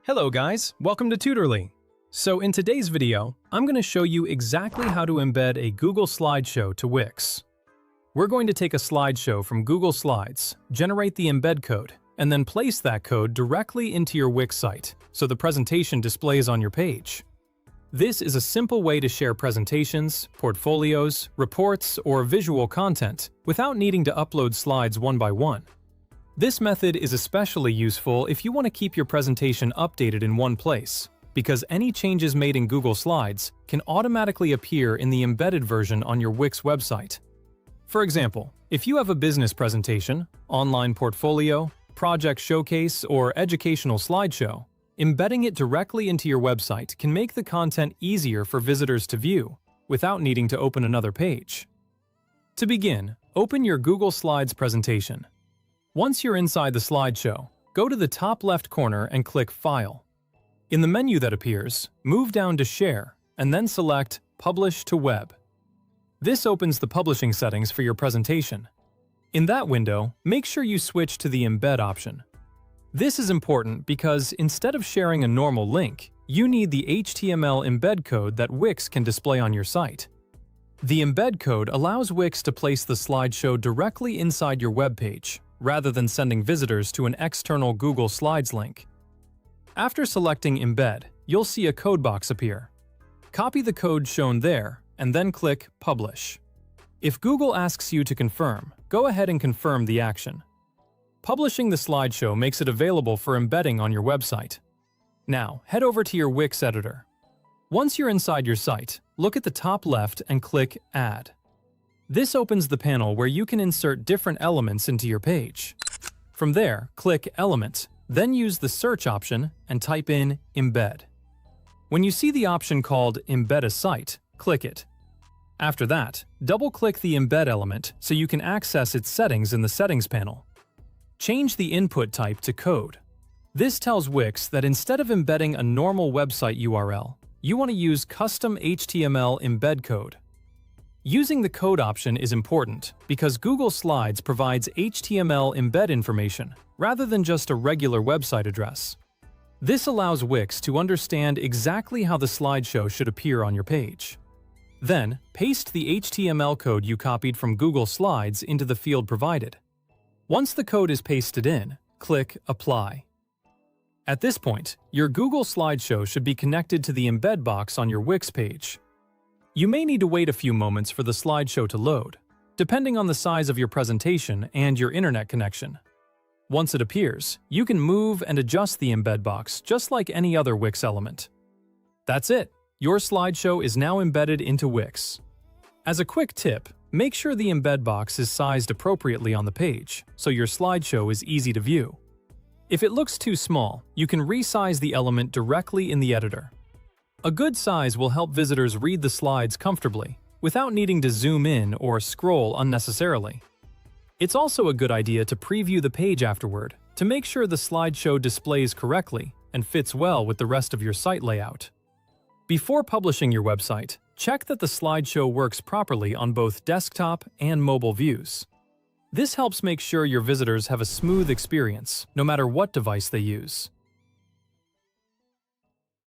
Hello guys, welcome to Tutorly. So in today's video, I'm going to show you exactly how to embed a Google slideshow to Wix. We're going to take a slideshow from Google Slides, generate the embed code, and then place that code directly into your Wix site, so the presentation displays on your page. This is a simple way to share presentations, portfolios, reports, or visual content without needing to upload slides one by one. This method is especially useful if you want to keep your presentation updated in one place, because any changes made in Google Slides can automatically appear in the embedded version on your Wix website. For example, if you have a business presentation, online portfolio, project showcase, or educational slideshow, embedding it directly into your website can make the content easier for visitors to view, without needing to open another page. To begin, open your Google Slides presentation. Once you're inside the slideshow, go to the top left corner and click File. In the menu that appears, move down to Share, and then select Publish to Web. This opens the publishing settings for your presentation. In that window, make sure you switch to the Embed option. This is important because instead of sharing a normal link, you need the HTML embed code that Wix can display on your site. The embed code allows Wix to place the slideshow directly inside your web page, rather than sending visitors to an external Google Slides link. After selecting Embed, you'll see a code box appear. Copy the code shown there, and then click Publish. If Google asks you to confirm, go ahead and confirm the action. Publishing the slideshow makes it available for embedding on your website. Now, head over to your Wix editor. Once you're inside your site, look at the top left and click Add. This opens the panel where you can insert different elements into your page. From there, click Element, then use the search option and type in Embed. When you see the option called Embed a Site, click it. After that, double-click the embed element so you can access its settings in the Settings panel. Change the input type to code. This tells Wix that instead of embedding a normal website URL, you want to use custom HTML embed code. Using the code option is important because Google Slides provides HTML embed information rather than just a regular website address. This allows Wix to understand exactly how the slideshow should appear on your page. Then, paste the HTML code you copied from Google Slides into the field provided. Once the code is pasted in, click Apply. At this point, your Google slideshow should be connected to the embed box on your Wix page. You may need to wait a few moments for the slideshow to load, depending on the size of your presentation and your internet connection. Once it appears, you can move and adjust the embed box just like any other Wix element. That's it! Your slideshow is now embedded into Wix. As a quick tip, make sure the embed box is sized appropriately on the page, so your slideshow is easy to view. If it looks too small, you can resize the element directly in the editor. A good size will help visitors read the slides comfortably, without needing to zoom in or scroll unnecessarily. It's also a good idea to preview the page afterward to make sure the slideshow displays correctly and fits well with the rest of your site layout. Before publishing your website, check that the slideshow works properly on both desktop and mobile views. This helps make sure your visitors have a smooth experience, no matter what device they use.